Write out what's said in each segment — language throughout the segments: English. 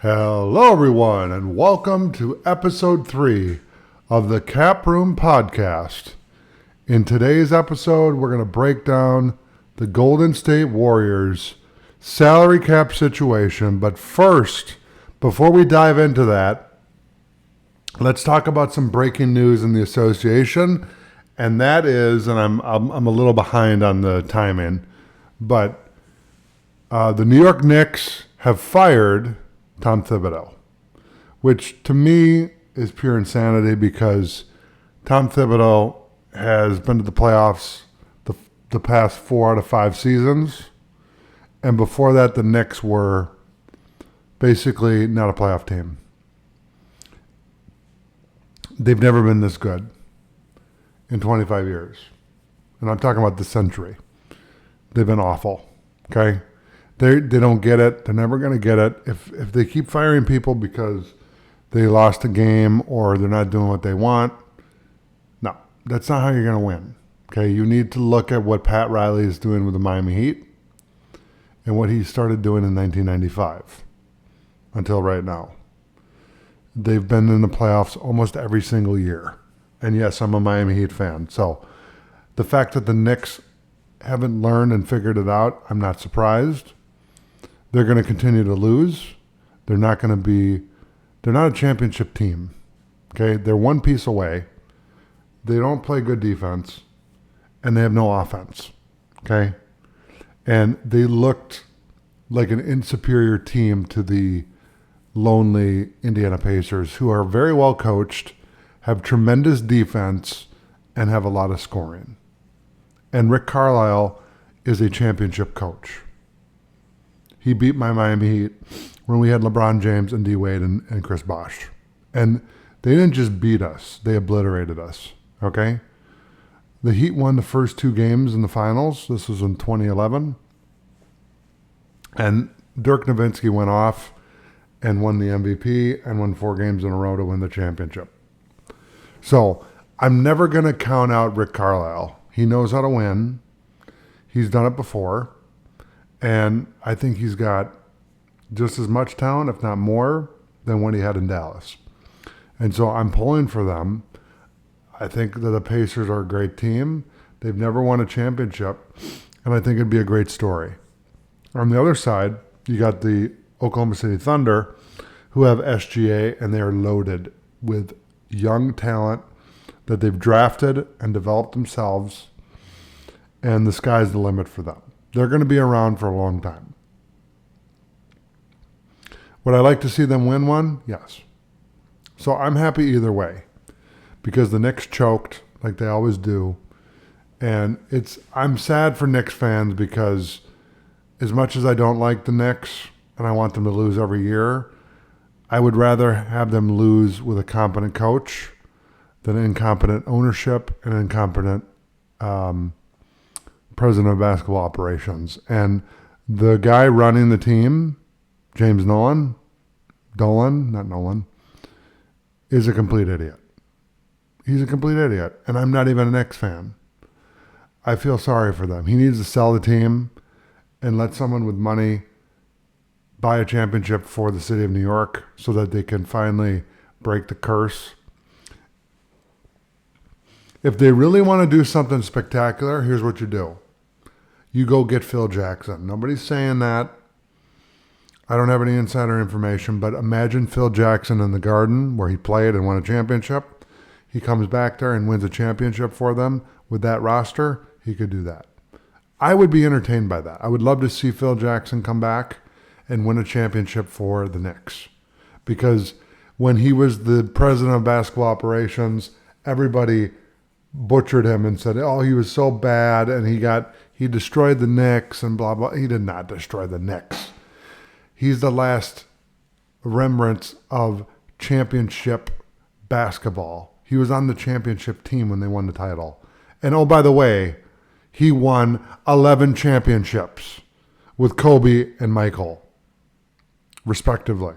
Hello, everyone, and welcome to episode 3 of the Cap Room Podcast. In today's episode, we're going to break down the Golden State Warriors salary cap situation. But first, before we dive into that, let's talk about some breaking news in the association. And that is, and I'm a little behind on the timing, but the New York Knicks have fired Tom Thibodeau, which to me is pure insanity because Tom Thibodeau has been to the playoffs the past 4 out of 5 seasons. And before that, the Knicks were basically not a playoff team. They've never been this good in 25 years. And I'm talking about the century. They've been awful, okay? They don't get it. They're never going to get it. If they keep firing people because they lost a game or they're not doing what they want, no, that's not how you're going to win. Okay, you need to look at what Pat Riley is doing with the Miami Heat and what he started doing in 1995 until right now. They've been in the playoffs almost every single year. And yes, I'm a Miami Heat fan. So the fact that the Knicks haven't learned and figured it out, I'm not surprised. They're going to continue to lose. They're not a championship team. Okay? They're one piece away. They don't play good defense, and they have no offense. Okay? And they looked like an inferior team to the lonely Indiana Pacers, who are very well coached, have tremendous defense, and have a lot of scoring. And Rick Carlisle is a championship coach. He beat my Miami Heat when we had LeBron James and D. Wade and Chris Bosh. And they didn't just beat us, they obliterated us, okay? The Heat won the first 2 games in the finals. This was in 2011. And Dirk Nowitzki went off and won the MVP and won 4 games in a row to win the championship. So I'm never going to count out Rick Carlisle. He knows how to win. He's done it before. And I think he's got just as much talent, if not more, than what he had in Dallas. And so I'm pulling for them. I think that the Pacers are a great team. They've never won a championship. And I think it'd be a great story. On the other side, you got the Oklahoma City Thunder, who have SGA, and they are loaded with young talent that they've drafted and developed themselves, and the sky's the limit for them. They're going to be around for a long time. Would I like to see them win one? Yes. So I'm happy either way because the Knicks choked like they always do, and I'm sad for Knicks fans because as much as I don't like the Knicks and I want them to lose every year, I would rather have them lose with a competent coach than incompetent ownership and incompetent president of basketball operations. And the guy running the team, James Dolan, is a complete idiot. He's a complete idiot. And I'm not even an Knicks fan. I feel sorry for them. He needs to sell the team and let someone with money buy a championship for the city of New York so that they can finally break the curse. If they really want to do something spectacular, here's what you do. You go get Phil Jackson. Nobody's saying that. I don't have any insider information, but imagine Phil Jackson in the Garden where he played and won a championship. He comes back there and wins a championship for them with that roster. He could do that. I would be entertained by that. I would love to see Phil Jackson come back and win a championship for the Knicks. Because when he was the president of basketball operations, everybody butchered him and said, oh, he was so bad and he destroyed the Knicks and blah, blah. He did not destroy the Knicks. He's the last remnants of championship basketball. He was on the championship team when they won the title. And oh, by the way, he won 11 championships with Kobe and Michael, respectively,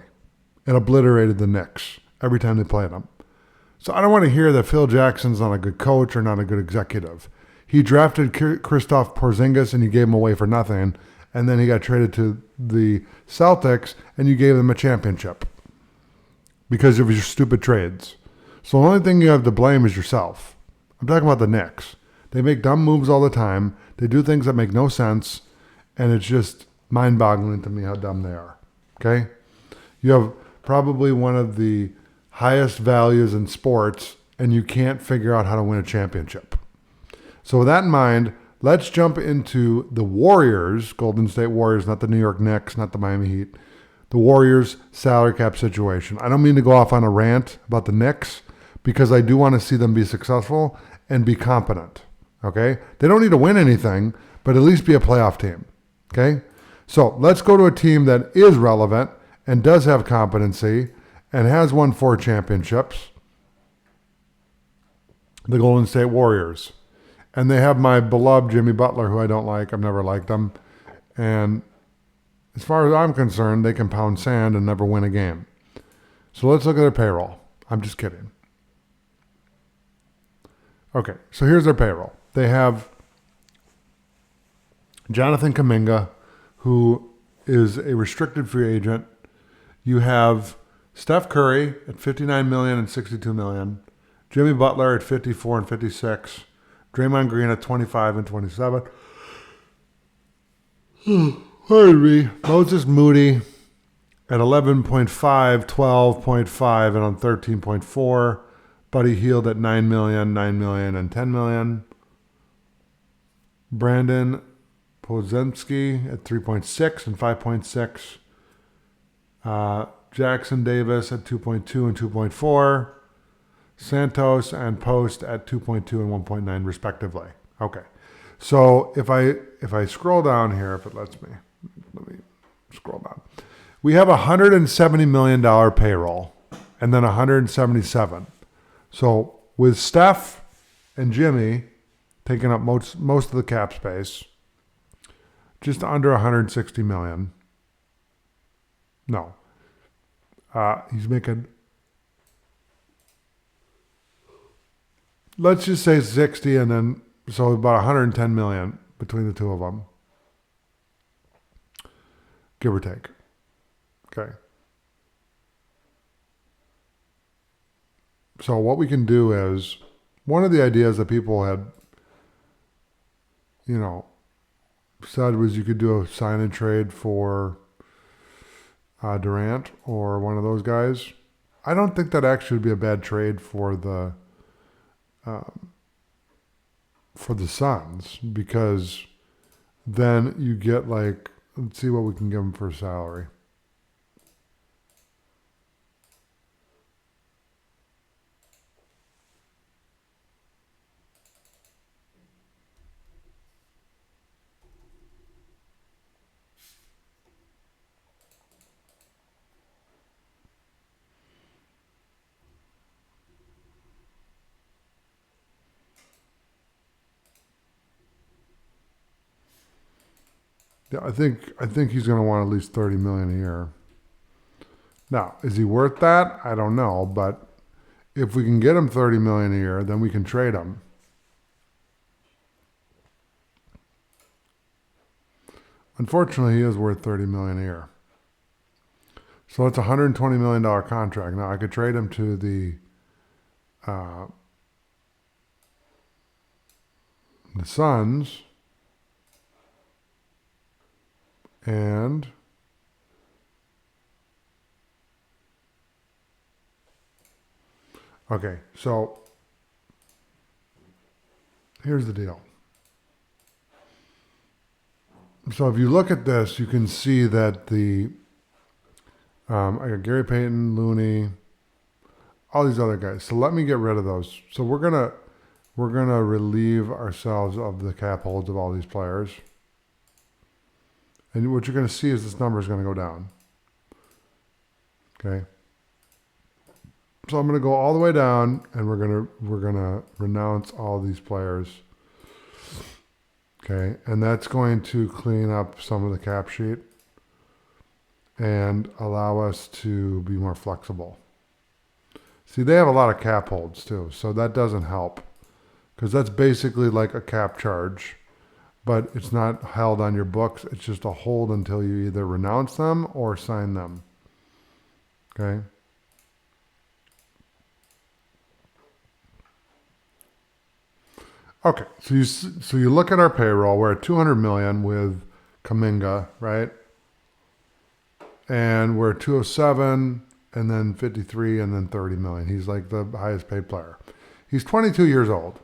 and obliterated the Knicks every time they played them. So I don't want to hear that Phil Jackson's not a good coach or not a good executive. He drafted Kristaps Porzingis and he gave him away for nothing, and then he got traded to the Celtics, and you gave them a championship because of your stupid trades. So the only thing you have to blame is yourself. I'm talking about the Knicks. They make dumb moves all the time. They do things that make no sense, and it's just mind-boggling to me how dumb they are. Okay? You have probably one of the highest values in sports, and you can't figure out how to win a championship. So with that in mind, let's jump into the Warriors, Golden State Warriors, not the New York Knicks, not the Miami Heat. The Warriors salary cap situation. I don't mean to go off on a rant about the Knicks because I do want to see them be successful and be competent. Okay? They don't need to win anything, but at least be a playoff team. Okay? So let's go to a team that is relevant and does have competency and has won 4 championships. The Golden State Warriors. And they have my beloved Jimmy Butler, who I don't like. I've never liked him. And as far as I'm concerned, they can pound sand and never win a game. So let's look at their payroll. I'm just kidding. Okay, so here's their payroll. They have Jonathan Kuminga, who is a restricted free agent. You have Steph Curry at $59 million and $62 million. Jimmy Butler at 54 and 56. Draymond Green at 25 and 27. Pardon me. Moses Moody at 11.5, 12.5, and on 13.4. Buddy Hield at $9 million, $9 million, and $10 million. Brandon Podziemski at 3.6 and 5.6. Jackson Davis at 2.2 and 2.4. Santos and Post at 2.2 and 1.9 respectively. Okay. So if I scroll down here, if it lets me, let me scroll down. We have $170 million payroll and then 177. So with Steph and Jimmy taking up most of the cap space, just under 160 million. No. He's making, let's just say 60, and then, so about 110 million between the two of them. Give or take. Okay. So what we can do is, one of the ideas that people had, said was you could do a sign and trade for Durant or one of those guys. I don't think that actually would be a bad trade for the Suns, because then you get let's see what we can give them for salary. Yeah, I think he's going to want at least $30 million a year. Now, is he worth that? I don't know, but if we can get him $30 million a year, then we can trade him. Unfortunately, he is worth $30 million a year. So it's a $120 million contract. Now, I could trade him to the Suns. And okay, so here's the deal. So if you look at this, you can see that I got Gary Payton, Looney, all these other guys. So let me get rid of those. So we're gonna relieve ourselves of the cap holds of all these players. And what you're going to see is this number is going to go down. Okay. So I'm going to go all the way down, and we're going to renounce all these players. Okay, and that's going to clean up some of the cap sheet and allow us to be more flexible. See, they have a lot of cap holds too, so that doesn't help, because that's basically like a cap charge. but it's not held on your books. It's just a hold until you either renounce them or sign them. Okay? Okay, so you look at our payroll. We're at 200 million with Kuminga, right? And we're at 207, and then 53, and then 30 million. He's like the highest paid player. He's 22 years old.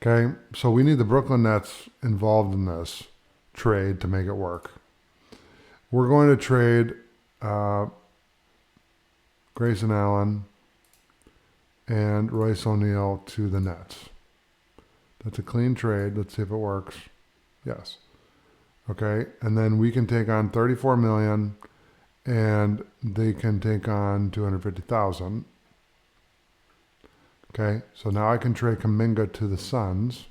Okay, so we need the Brooklyn Nets involved in this trade to make it work. We're going to trade Grayson Allen and Royce O'Neal to the Nets. That's a clean trade. Let's see if it works. Yes. Okay, and then we can take on 34 million, and they can take on 250,000. Okay, so now I can trade Kuminga to the Suns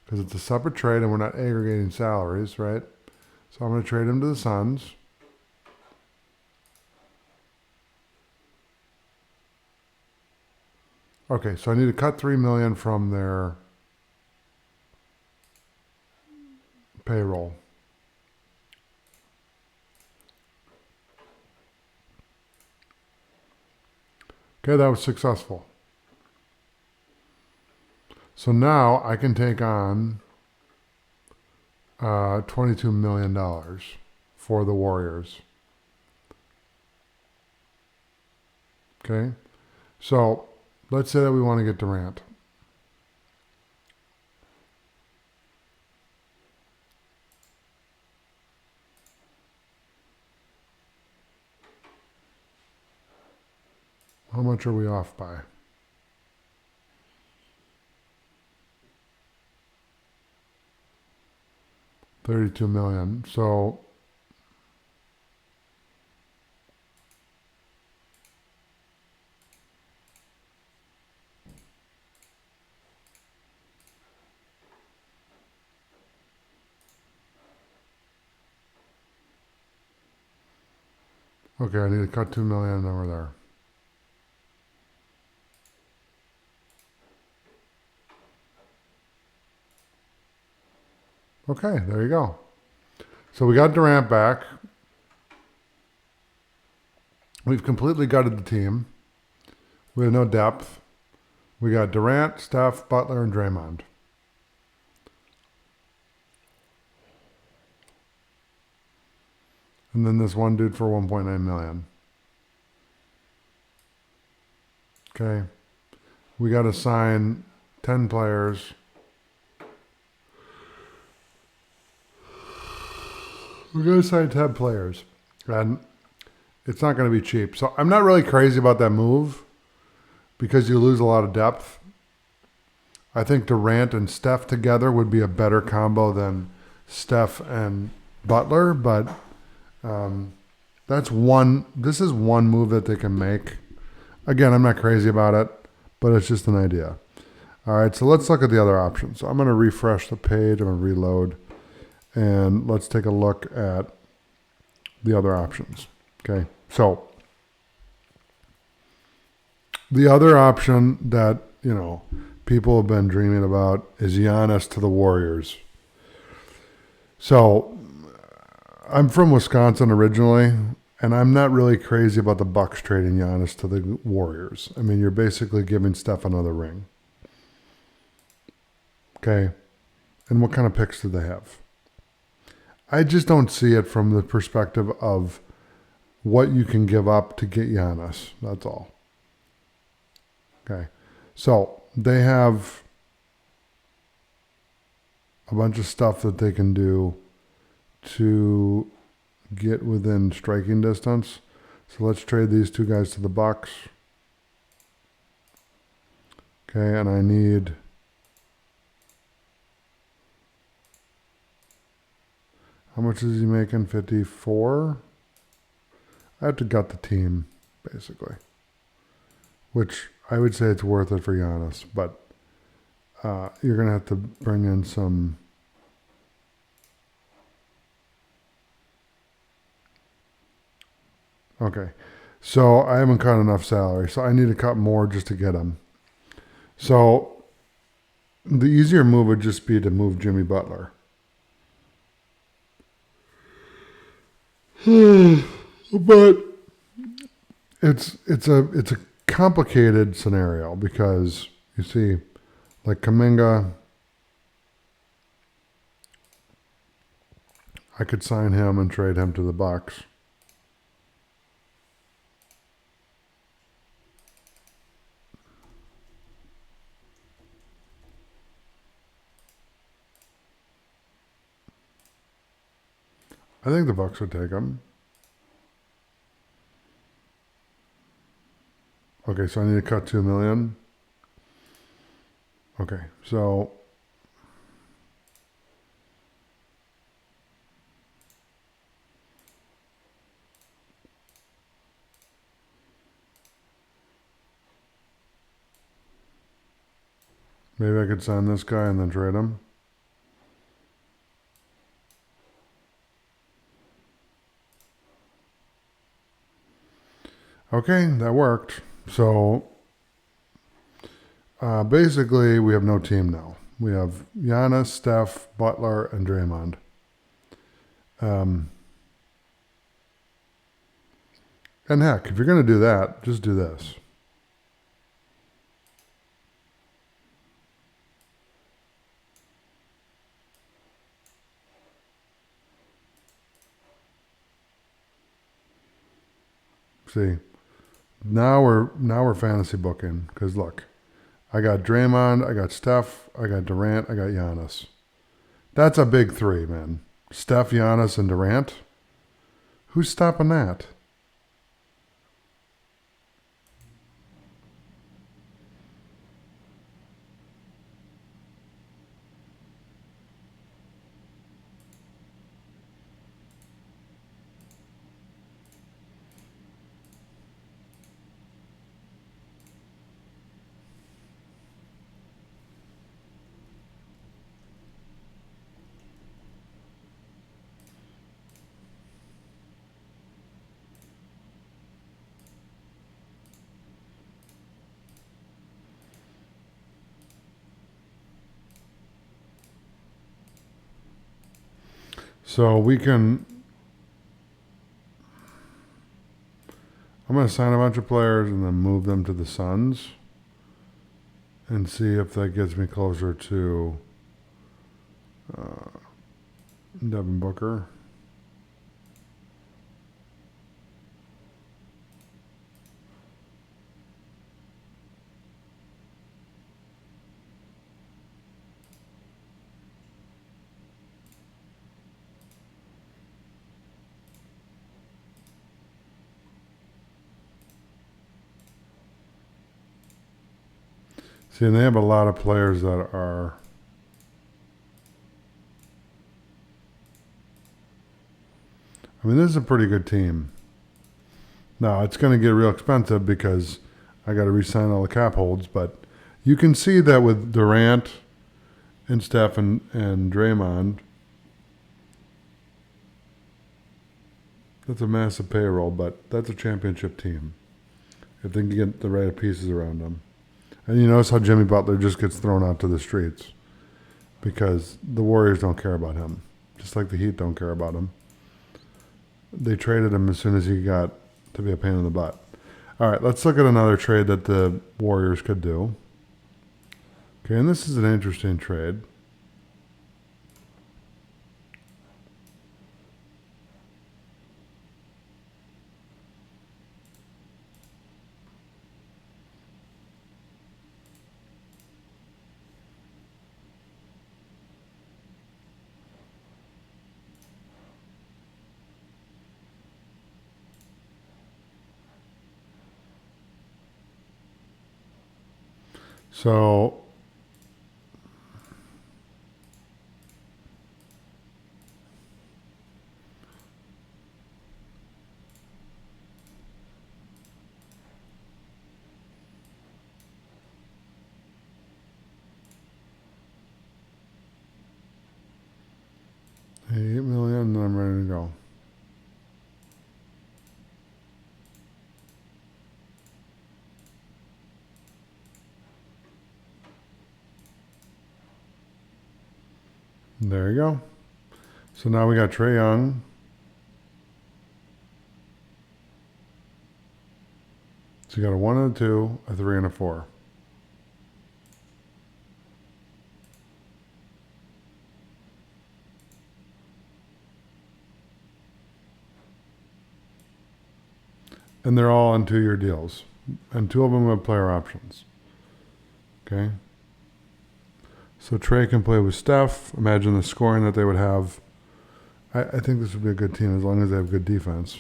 because it's a separate trade and we're not aggregating salaries, right? So I'm going to trade him to the Suns. Okay, so I need to cut 3 million from their payroll. Okay, that was successful. So now I can take on $22 million for the Warriors. Okay, so let's say that we want to get Durant. How much are we off by? $32 million. So okay, I need to cut 2 million over there. Okay, there you go. So we got Durant back. We've completely gutted the team. We have no depth. We got Durant, Steph, Butler, and Draymond. And then this one dude for 1.9 million. Okay. We got to sign 10 players. We're going to sign 10 players. And it's not going to be cheap. So I'm not really crazy about that move because you lose a lot of depth. I think Durant and Steph together would be a better combo than Steph and Butler. But that's one. This is one move that they can make. Again, I'm not crazy about it, but it's just an idea. All right, so let's look at the other options. So I'm going to refresh the page. I'm going to reload. And let's take a look at the other options. Okay, so the other option that, people have been dreaming about is Giannis to the Warriors. So I'm from Wisconsin originally, and I'm not really crazy about the Bucks trading Giannis to the Warriors. I mean, you're basically giving Steph another ring. Okay, and what kind of picks do they have? I just don't see it from the perspective of what you can give up to get Giannis. That's all. Okay. So they have a bunch of stuff that they can do to get within striking distance. So let's trade these two guys to the Bucks. Okay, and I need... How much is he making? 54? I have to gut the team, basically. Which I would say it's worth it for Giannis. But you're going to have to bring in some... Okay. So I haven't cut enough salary. So I need to cut more just to get him. So The easier move would just be to move Jimmy Butler. But it's a complicated scenario because you see, like Kuminga, I could sign him and trade him to the Bucks. I think the Bucks would take him. Okay, so I need to cut $2 million. Okay, so maybe I could sign this guy and then trade him. Okay, that worked. So basically, we have no team now. We have Giannis, Steph, Butler, and Draymond. And heck, if you're going to do that, just do this. See, now we're fantasy booking because look, I got Draymond, I got Steph, I got Durant, I got Giannis. That's a big three, man. Steph, Giannis, and Durant. Who's stopping that? So we can. I'm going to sign a bunch of players and then move them to the Suns and see if that gets me closer to Devin Booker. See, and they have a lot of players that are. I mean, this is a pretty good team. Now, it's going to get real expensive because I got to re-sign all the cap holds, but you can see that with Durant and Steph and Draymond, that's a massive payroll, but that's a championship team if they can get the right pieces around them. And you notice how Jimmy Butler just gets thrown out to the streets because the Warriors don't care about him, just like the Heat don't care about him. They traded him as soon as he got to be a pain in the butt. All right, let's look at another trade that the Warriors could do. Okay, and this is an interesting trade. So $8 million, and I'm ready to go. There you go. So now we got Trae Young. So you got a 1 and a 2, a 3 and a 4. And they're all on 2-year deals. And 2 of them have player options. Okay? So Trae can play with Steph. Imagine the scoring that they would have. I think this would be a good team as long as they have good defense.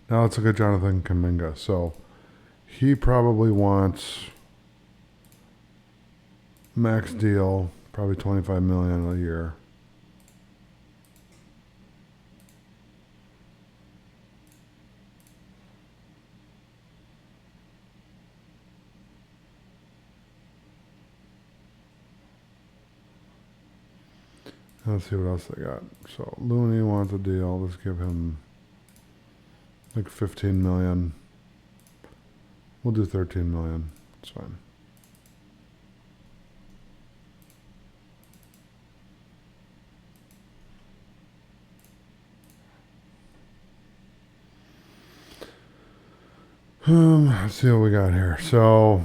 Now let's look at Jonathan Kuminga. So he probably wants max deal, probably $25 million a year. Let's see what else they got. So Looney wants a deal. Let's give him like $15 million. We'll do $13 million. It's fine. Let's see what we got here. So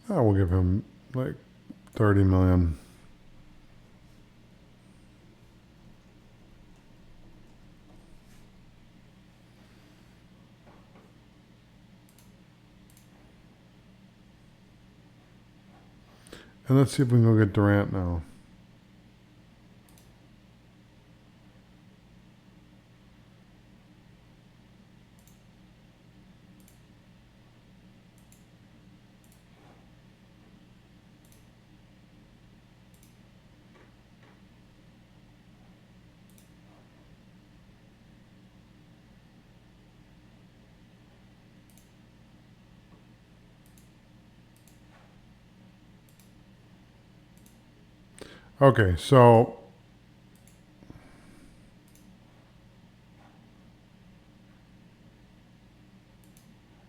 we'll give him like $30 million. And let's see if we can go get Durant now. Okay, so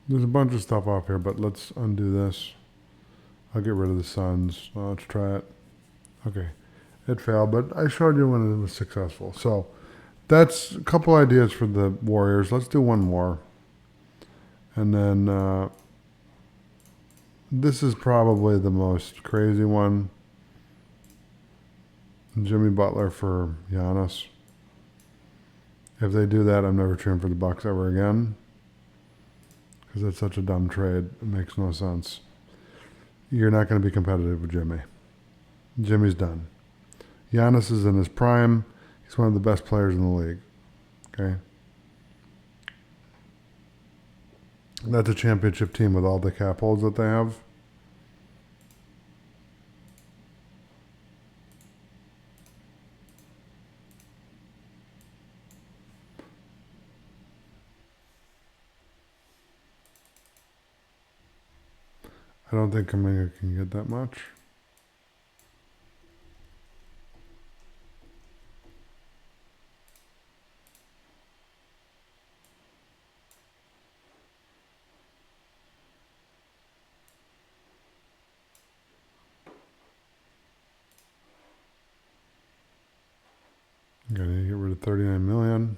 there's a bunch of stuff off here, but let's undo this. I'll get rid of the Suns. Let's try it. Okay, it failed, but I showed you when it was successful. So that's a couple ideas for the Warriors. Let's do one more. And then this is probably the most crazy one. Jimmy Butler for Giannis. If they do that, I'm never cheering for the Bucks ever again. Because that's such a dumb trade. It makes no sense. You're not going to be competitive with Jimmy. Jimmy's done. Giannis is in his prime. He's one of the best players in the league. Okay? That's a championship team with all the cap holds that they have. I don't think Kuminga can get that much. Got to get rid of $39 million.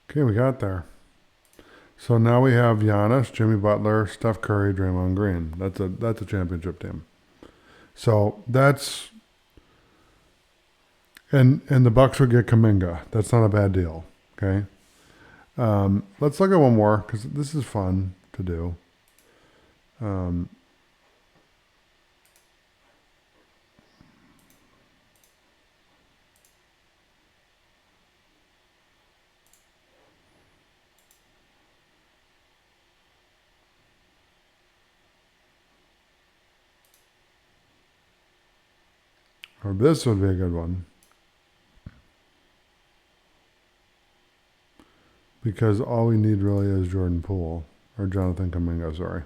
Okay, we got there. So now we have Giannis, Jimmy Butler, Steph Curry, Draymond Green. That's a championship team. So that's and the Bucks would get Kuminga. That's not a bad deal. Okay. Let's look at one more because this is fun to do. Or this would be a good one. Because all we need really is Jordan Poole. Or Jonathan Kuminga, sorry.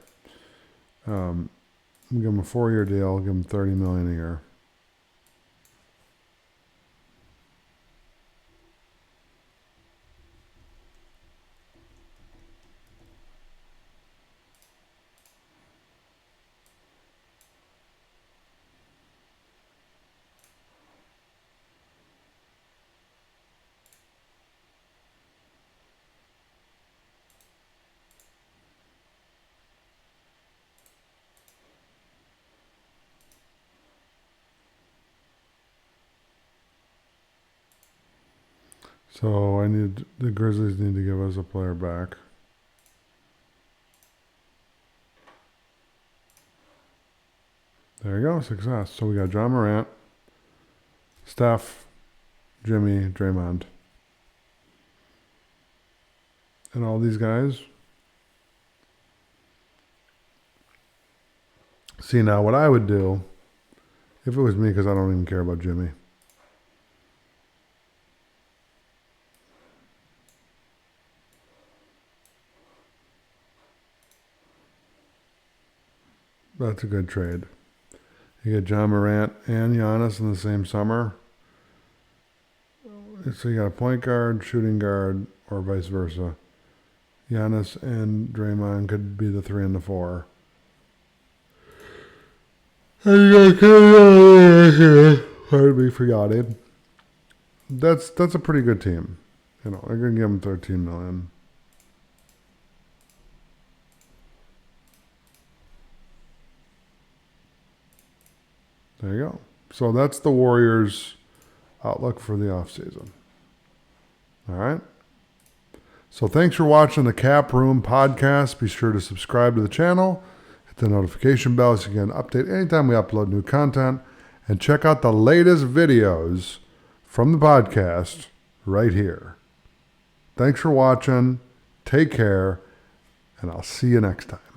Give him a 4-year deal. Give him $30 million a year. So the Grizzlies need to give us a player back. There you go, success. So we got John Morant, Steph, Jimmy, Draymond. And all these guys. See, now what I would do, if it was me, because I don't even care about Jimmy. That's a good trade. You get John Morant and Giannis in the same summer. So you got a point guard, shooting guard, or vice versa. Giannis and Draymond could be the 3 and the 4. And you got KD. Pardon me for yawning. That's a pretty good team. You know, they're gonna give him $13 million. There you go. So that's the Warriors' outlook for the offseason. All right. So thanks for watching the Cap Room podcast. Be sure to subscribe to the channel. Hit the notification bell so you get an update anytime we upload new content. And check out the latest videos from the podcast right here. Thanks for watching. Take care. And I'll see you next time.